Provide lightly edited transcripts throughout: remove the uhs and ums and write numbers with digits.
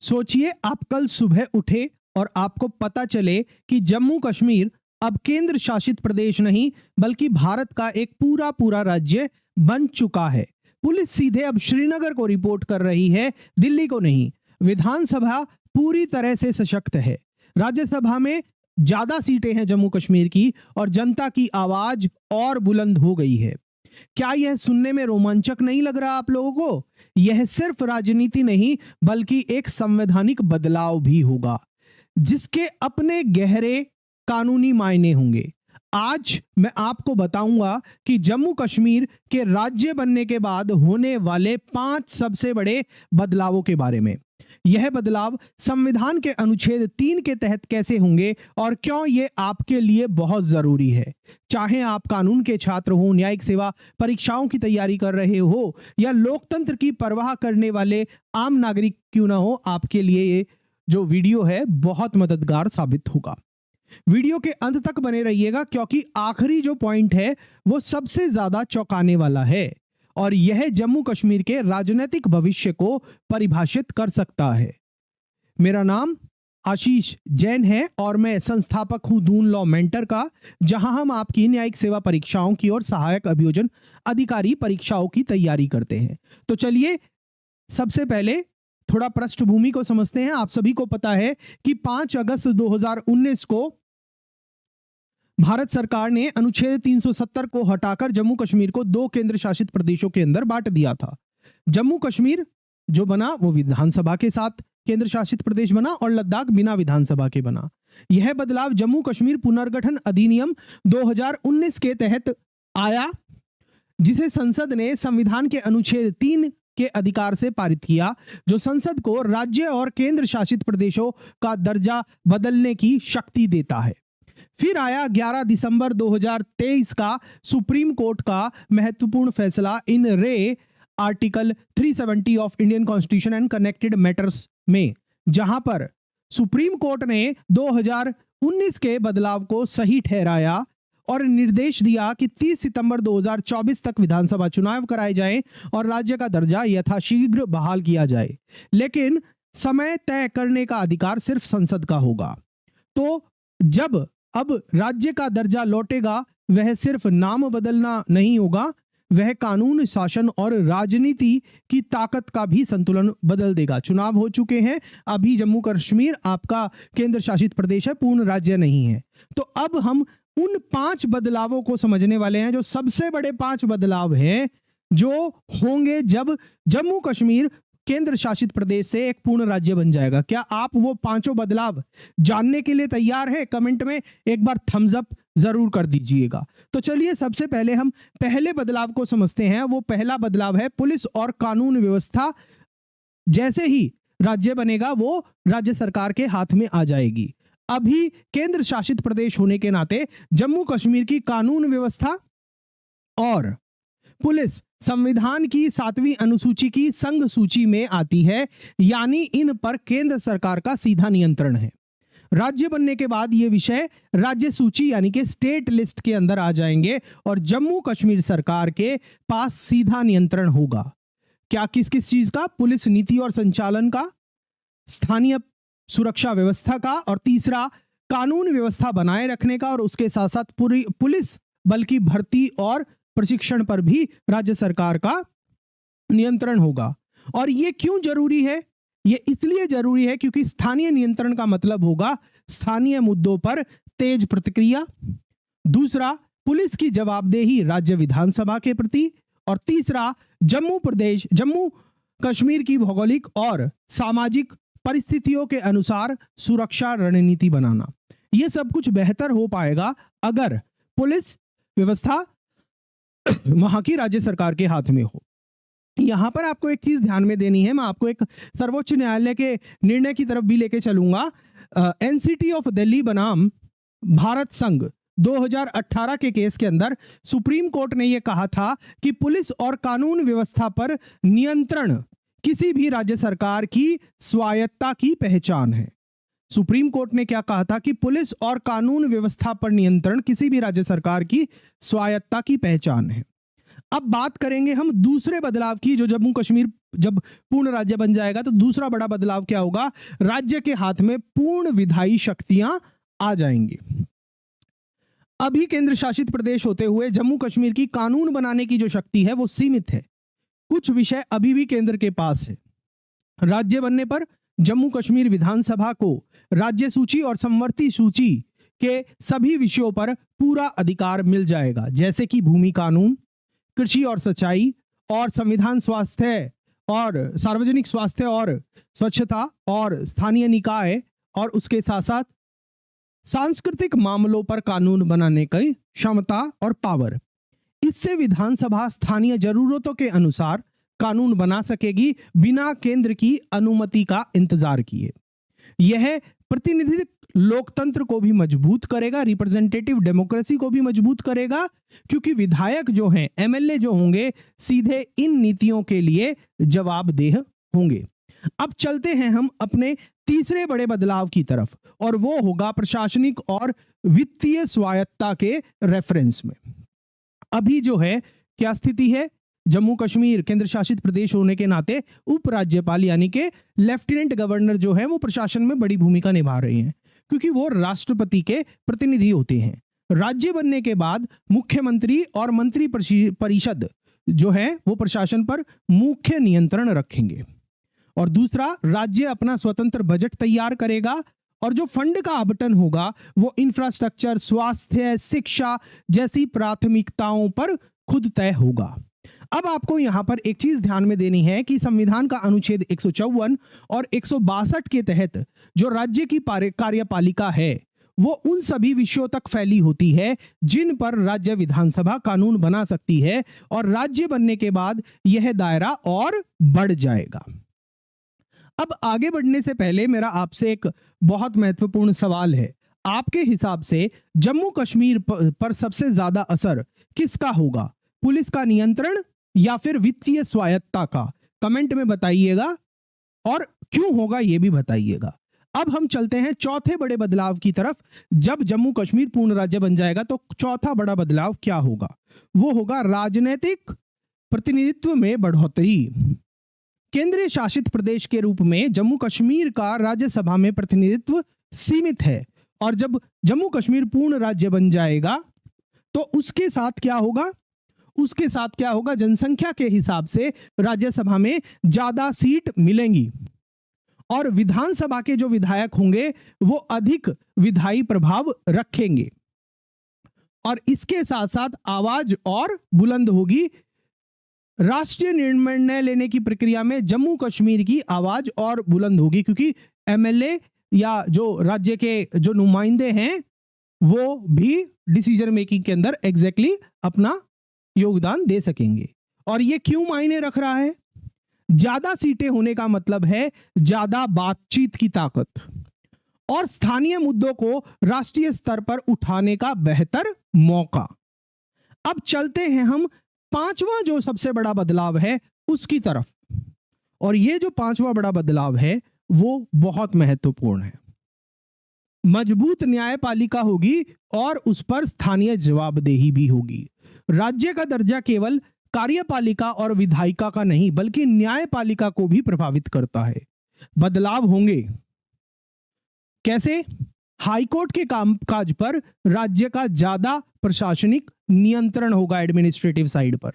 सोचिए आप कल सुबह उठे और आपको पता चले कि जम्मू कश्मीर अब केंद्र शासित प्रदेश नहीं बल्कि भारत का एक पूरा पूरा राज्य बन चुका है। पुलिस सीधे अब श्रीनगर को रिपोर्ट कर रही है, दिल्ली को नहीं। विधानसभा पूरी तरह से सशक्त है। राज्यसभा में ज्यादा सीटें हैं जम्मू कश्मीर की और जनता की आवाज और बुलंद हो गई है। क्या यह सुनने में रोमांचक नहीं लग रहा आप लोगों को? यह सिर्फ राजनीति नहीं बल्कि एक संवैधानिक बदलाव भी होगा जिसके अपने गहरे कानूनी मायने होंगे। आज मैं आपको बताऊंगा कि जम्मू कश्मीर के राज्य बनने के बाद होने वाले 5 सबसे बड़े बदलावों के बारे में। यह बदलाव संविधान के अनुच्छेद 3 के तहत कैसे होंगे और क्यों ये आपके लिए बहुत जरूरी है। चाहे आप कानून के छात्र हो, न्यायिक सेवा परीक्षाओं की तैयारी कर रहे हो या लोकतंत्र की परवाह करने वाले आम नागरिक क्यों ना हो, आपके लिए ये जो वीडियो है बहुत मददगार साबित होगा। वीडियो के अंत तक बने रहिएगा क्योंकि आखिरी जो पॉइंट है वो सबसे ज्यादा चौंकाने वाला है और यह जम्मू कश्मीर के राजनीतिक भविष्य को परिभाषित कर सकता है। मेरा नाम आशीष जैन है और मैं संस्थापक हूं दून लॉ मेंटर का, जहां हम आपकी न्यायिक सेवा परीक्षाओं की और सहायक अभियोजन अधिकारी परीक्षाओं की तैयारी करते हैं। तो चलिए सबसे पहले थोड़ा पृष्ठभूमि को समझते हैं। आप सभी को पता है कि 5 अगस्त 2019 को भारत सरकार ने अनुच्छेद 370 को हटाकर जम्मू कश्मीर को 2 केंद्र शासित प्रदेशों के अंदर बांट दिया था। जम्मू कश्मीर जो बना वो विधानसभा के साथ केंद्र शासित प्रदेश बना और लद्दाख बिना विधानसभा के बना। यह बदलाव जम्मू कश्मीर पुनर्गठन अधिनियम 2019 के तहत आया, जिसे संसद ने संविधान के अनुच्छेद 3 के अधिकार से पारित किया, जो संसद को राज्य और केंद्र शासित प्रदेशों का दर्जा बदलने की शक्ति देता है। फिर आया 11 दिसंबर 2023 का सुप्रीम कोर्ट का महत्वपूर्ण फैसला इन रे article 370 of Indian constitution and connected matters में, जहां पर सुप्रीम कोर्ट ने 2019 के बदलाव को सही ठहराया और निर्देश दिया कि 30 सितंबर 2024 तक विधानसभा चुनाव कराए जाएं और राज्य का दर्जा यथाशीघ्र बहाल किया जाए, लेकिन समय तय करने का अधिकार सिर्फ संसद का होगा। तो जब अब राज्य का दर्जा लौटेगा, वह सिर्फ नाम बदलना नहीं होगा, वह कानून, शासन और राजनीति की ताकत का भी संतुलन बदल देगा। चुनाव हो चुके हैं, अभी जम्मू कश्मीर आपका केंद्र शासित प्रदेश है, पूर्ण राज्य नहीं है। तो अब हम उन 5 बदलावों को समझने वाले हैं, जो सबसे बड़े 5 बदलाव हैं जो होंगे जब जम्मू कश्मीर केंद्र शासित प्रदेश से एक पूर्ण राज्य बन जाएगा। क्या आप वो 5 बदलाव जानने के लिए तैयार हैं? कमेंट में एक बार थम्स अप जरूर कर दीजिएगा। तो चलिए सबसे पहले हम पहले बदलाव को समझते हैं। वो पहला बदलाव है पुलिस और कानून व्यवस्था जैसे ही राज्य बनेगा वो राज्य सरकार के हाथ में आ जाएगी। अभी केंद्र शासित प्रदेश होने के नाते जम्मू कश्मीर की कानून व्यवस्था और पुलिस संविधान की 7वीं अनुसूची की संघ सूची में आती है, यानी इन पर केंद्र सरकार का सीधा नियंत्रण है। राज्य बनने के बाद ये विषय राज्य सूची यानी कि स्टेट लिस्ट के अंदर आ जाएंगे और जम्मू कश्मीर सरकार के पास सीधा नियंत्रण होगा। क्या किस किस चीज का? पुलिस नीति और संचालन का, स्थानीय सुरक्षा व्यवस्था का, और तीसरा कानून व्यवस्था बनाए रखने का, और उसके साथ साथ पूरी पुलिस बल की भर्ती और प्रशिक्षण पर भी राज्य सरकार का नियंत्रण होगा। और ये क्यों जरूरी है? ये इसलिए जरूरी है क्योंकि स्थानीय नियंत्रण का मतलब होगा स्थानीय मुद्दों पर तेज प्रतिक्रिया, दूसरा पुलिस की जवाबदेही राज्य विधानसभा के प्रति, और तीसरा जम्मू कश्मीर की भौगोलिक और सामाजिक परिस्थितियों के अनुसार सुरक्षा रणनीति बनाना। यह सब कुछ बेहतर हो पाएगा अगर पुलिस व्यवस्था वहां की राज्य सरकार के हाथ में हो। यहां पर आपको एक चीज ध्यान में देनी है, मैं आपको एक सर्वोच्च न्यायालय के निर्णय की तरफ भी लेके चलूंगा। एनसीटी ऑफ दिल्ली बनाम भारत संघ 2018 के केस के अंदर सुप्रीम कोर्ट ने यह कहा था कि पुलिस और कानून व्यवस्था पर नियंत्रण किसी भी राज्य सरकार की स्वायत्ता की पहचान है। सुप्रीम कोर्ट ने क्या कहा था कि पुलिस और कानून व्यवस्था पर नियंत्रण किसी भी राज्य सरकार की स्वायत्ता की पहचान है। अब बात करेंगे हम दूसरे बदलाव की, जो जम्मू कश्मीर जब पूर्ण राज्य बन जाएगा तो दूसरा बड़ा बदलाव क्या होगा, राज्य के हाथ में पूर्ण विधायी शक्तियां आ जाएंगी। अभी केंद्र शासित प्रदेश होते हुए जम्मू कश्मीर की कानून बनाने की जो शक्ति है वो सीमित है। कुछ विषय अभी भी केंद्र के पास है। राज्य बनने पर जम्मू कश्मीर विधानसभा को राज्य सूची और संवर्ती सूची के सभी विषयों पर पूरा अधिकार मिल जाएगा, जैसे कि भूमि कानून, कृषि और सिंचाई और संविधान, स्वास्थ्य और सार्वजनिक स्वास्थ्य और स्वच्छता और स्थानीय निकाय, और उसके साथ साथ सांस्कृतिक मामलों पर कानून बनाने की क्षमता और पावर। इससे विधानसभा स्थानीय जरूरतों के अनुसार कानून बना सकेगी बिना केंद्र की अनुमति का इंतजार किए। यह प्रतिनिधि लोकतंत्र को भी मजबूत करेगा, रिप्रेजेंटेटिव डेमोक्रेसी को भी मजबूत करेगा, क्योंकि विधायक जो हैं, एमएलए जो होंगे, सीधे इन नीतियों के लिए जवाबदेह होंगे। अब चलते हैं हम अपने तीसरे बड़े बदलाव की तरफ, और वो होगा प्रशासनिक और वित्तीय स्वायत्तता के रेफरेंस में। अभी जो है क्या स्थिति है, जम्मू कश्मीर केंद्र शासित प्रदेश होने के नाते उपराज्यपाल यानी के लेफ्टिनेंट गवर्नर जो है वो प्रशासन में बड़ी भूमिका निभा रहे हैं, क्योंकि वो राष्ट्रपति के प्रतिनिधि होते हैं। राज्य बनने के बाद मुख्यमंत्री और मंत्री परिषद जो है वो प्रशासन पर मुख्य नियंत्रण रखेंगे। और दूसरा, राज्य अपना स्वतंत्र बजट तैयार करेगा, और जो फंड का आवंटन होगा वो इंफ्रास्ट्रक्चर, स्वास्थ्य, शिक्षा जैसी प्राथमिकताओं पर खुद तय होगा। अब आपको यहां पर एक चीज ध्यान में देनी है कि संविधान का अनुच्छेद 154 और 162 के तहत जो राज्य की कार्यपालिका है वो उन सभी विषयों तक फैली होती है जिन पर राज्य विधानसभा कानून बना सकती है, और राज्य बनने के बाद यह दायरा और बढ़ जाएगा। अब आगे बढ़ने से पहले मेरा आपसे एक बहुत महत्वपूर्ण सवाल है। आपके हिसाब से जम्मू कश्मीर पर सबसे ज्यादा असर किसका होगा, पुलिस का नियंत्रण या फिर वित्तीय स्वायत्तता का? कमेंट में बताइएगा, और क्यों होगा ये भी बताइएगा। अब हम चलते हैं चौथे बड़े बदलाव की तरफ। जब जम्मू कश्मीर पूर्ण राज्य बन जाएगा तो चौथा बड़ा बदलाव क्या होगा, वो होगा राजनीतिक प्रतिनिधित्व में बढ़ोतरी। केंद्रीय शासित प्रदेश के रूप में जम्मू कश्मीर का राज्यसभा में प्रतिनिधित्व सीमित है, और जब जम्मू कश्मीर पूर्ण राज्य बन जाएगा तो उसके साथ क्या होगा, जनसंख्या के हिसाब से राज्यसभा में ज्यादा सीट मिलेंगी, और विधानसभा के जो विधायक होंगे वो अधिक विधायी प्रभाव रखेंगे, और इसके साथ साथ आवाज और बुलंद होगी। राष्ट्रीय निर्णय लेने की प्रक्रिया में जम्मू कश्मीर की आवाज और बुलंद होगी, क्योंकि एमएलए या जो राज्य के जो नुमाइंदे हैं वो भी डिसीजन मेकिंग के अंदर एग्जैक्टली अपना योगदान दे सकेंगे। और ये क्यों मायने रख रहा है? ज्यादा सीटें होने का मतलब है ज्यादा बातचीत की ताकत और स्थानीय मुद्दों को राष्ट्रीय स्तर पर उठाने का बेहतर मौका। अब चलते हैं हम पांचवा जो सबसे बड़ा बदलाव है उसकी तरफ, और ये जो पांचवा बड़ा बदलाव है वो बहुत महत्वपूर्ण है। मजबूत न्यायपालिका होगी और उस पर स्थानीय जवाबदेही भी होगी। राज्य का दर्जा केवल कार्यपालिका और विधायिका का नहीं बल्कि न्यायपालिका को भी प्रभावित करता है। बदलाव होंगे कैसे? हाईकोर्ट के कामकाज पर राज्य का ज्यादा प्रशासनिक नियंत्रण होगा एडमिनिस्ट्रेटिव साइड पर।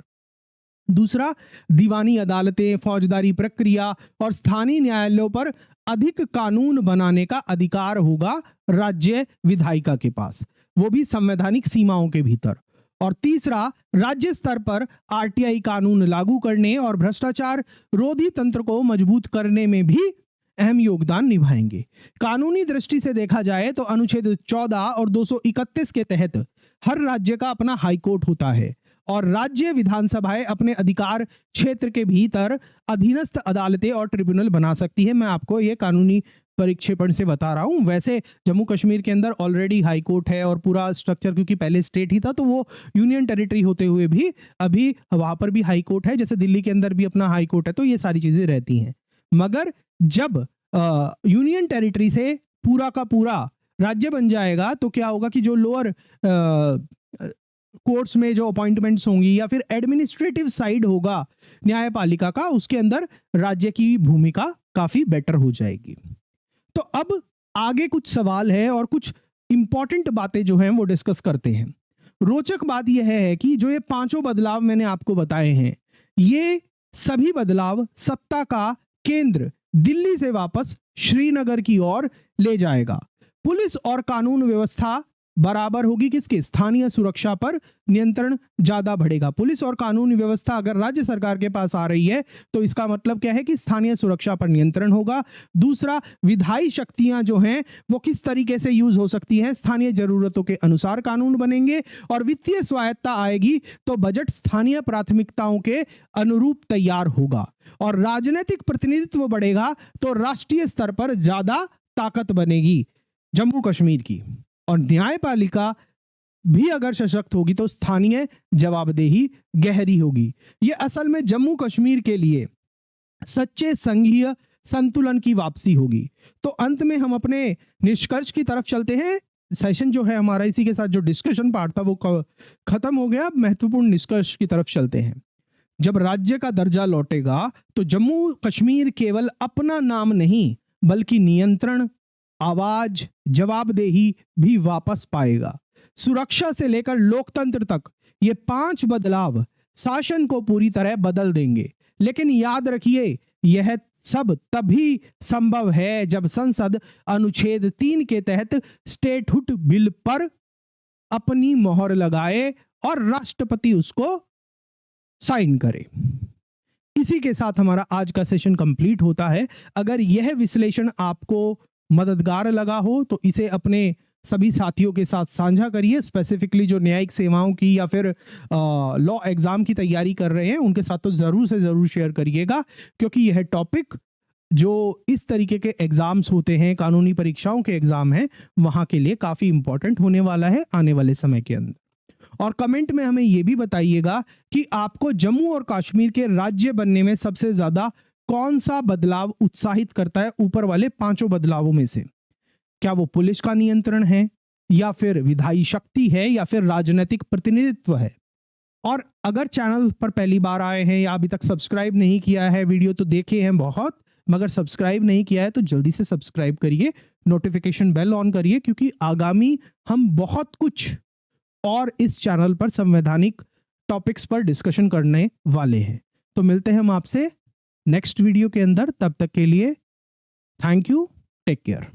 दूसरा, दीवानी अदालतें, फौजदारी प्रक्रिया और स्थानीय न्यायालयों पर अधिक कानून बनाने का अधिकार होगा राज्य विधायिका के पास, वो भी संवैधानिक सीमाओं के भीतर। और तीसरा, राज्य स्तर पर आरटीआई कानून लागू करने और भ्रष्टाचार रोधी तंत्र को मजबूत करने में भी अहम योगदान निभाएंगे। कानूनी दृष्टि से देखा जाए तो अनुच्छेद 14 और 231 के तहत हर राज्य का अपना हाईकोर्ट होता है, और राज्य विधानसभाएं अपने अधिकार क्षेत्र के भीतर अधीनस्थ अदालतें और ट्रिब्यूनल बना सकती है। मैं आपको ये कानूनी परिक्षेपण से बता रहा हूं। वैसे जम्मू कश्मीर के अंदर ऑलरेडी हाई कोर्ट है और पूरा स्ट्रक्चर, क्योंकि पहले स्टेट ही था तो वो यूनियन टेरिटरी होते हुए भी अभी वहां पर भी हाई कोर्ट है, जैसे दिल्ली के अंदर भी अपना हाई कोर्ट है, तो ये सारी चीजें रहती हैं। मगर जब यूनियन टेरिटरी से पूरा का पूरा राज्य बन जाएगा तो क्या होगा कि जो लोअर कोर्ट्स में जो अपॉइंटमेंट्स होंगी या फिर एडमिनिस्ट्रेटिव साइड होगा न्यायपालिका का, उसके अंदर राज्य की भूमिका काफी बेटर हो जाएगी। तो अब आगे कुछ सवाल है और कुछ इंपॉर्टेंट बातें जो हैं वो डिस्कस करते हैं। रोचक बात यह है कि जो ये पांचों बदलाव मैंने आपको बताए हैं, ये सभी बदलाव सत्ता का केंद्र दिल्ली से वापस श्रीनगर की ओर ले जाएगा। पुलिस और कानून व्यवस्था बराबर होगी, किसके? स्थानीय सुरक्षा पर नियंत्रण ज्यादा बढ़ेगा। पुलिस और कानून व्यवस्था अगर राज्य सरकार के पास आ रही है तो इसका मतलब क्या है कि स्थानीय सुरक्षा पर नियंत्रण होगा। दूसरा, विधायी शक्तियां जो हैं वो किस तरीके से यूज हो सकती हैं, स्थानीय जरूरतों के अनुसार कानून बनेंगे। और वित्तीय स्वायत्ता आएगी तो बजट स्थानीय प्राथमिकताओं के अनुरूप तैयार होगा। और राजनीतिक प्रतिनिधित्व बढ़ेगा तो राष्ट्रीय स्तर पर ज्यादा ताकत बनेगी जम्मू कश्मीर की। और न्यायपालिका भी अगर सशक्त होगी तो स्थानीय जवाबदेही गहरी होगी। यह असल में जम्मू कश्मीर के लिए सच्चे संघीय संतुलन की वापसी होगी। तो अंत में हम अपने निष्कर्ष की तरफ चलते हैं। सेशन जो है हमारा, इसी के साथ जो डिस्कशन पार्ट था वो खत्म हो गया। अब महत्वपूर्ण निष्कर्ष की तरफ चलते हैं। जब राज्य का दर्जा लौटेगा तो जम्मू कश्मीर केवल अपना नाम नहीं बल्कि नियंत्रण, आवाज, जवाबदेही भी वापस पाएगा। सुरक्षा से लेकर लोकतंत्र तक ये 5 बदलाव शासन को पूरी तरह बदल देंगे। लेकिन याद रखिए, यह सब तभी संभव है जब संसद अनुच्छेद 3 के तहत स्टेटहुड बिल पर अपनी मोहर लगाए और राष्ट्रपति उसको साइन करे। इसी के साथ हमारा आज का सेशन कंप्लीट होता है। अगर यह विश्लेषण आपको मददगार लगा हो तो इसे अपने सभी साथियों के साथ साझा करिए। स्पेसिफिकली जो न्यायिक सेवाओं की या फिर लॉ एग्जाम की तैयारी कर रहे हैं उनके साथ तो जरूर से जरूर शेयर करिएगा, क्योंकि यह टॉपिक जो इस तरीके के एग्जाम्स होते हैं, कानूनी परीक्षाओं के एग्जाम हैं, वहां के लिए काफी इंपॉर्टेंट होने वाला है आने वाले समय के अंदर। और कमेंट में हमें यह भी बताइएगा कि आपको जम्मू और कश्मीर के राज्य बनने में सबसे ज्यादा कौन सा बदलाव उत्साहित करता है ऊपर वाले 5 बदलावों में से। क्या वो पुलिस का नियंत्रण है, या फिर विधायी शक्ति है, या फिर राजनीतिक प्रतिनिधित्व है? और अगर चैनल पर पहली बार आए हैं या अभी तक सब्सक्राइब नहीं किया है, वीडियो तो देखे हैं बहुत मगर सब्सक्राइब नहीं किया है तो जल्दी से सब्सक्राइब करिए, नोटिफिकेशन बेल ऑन करिए, क्योंकि आगामी हम बहुत कुछ और इस चैनल पर संवैधानिक टॉपिक्स पर डिस्कशन करने वाले हैं। तो मिलते हैं हम आपसे नेक्स्ट वीडियो के अंदर। तब तक के लिए थैंक यू, टेक केयर।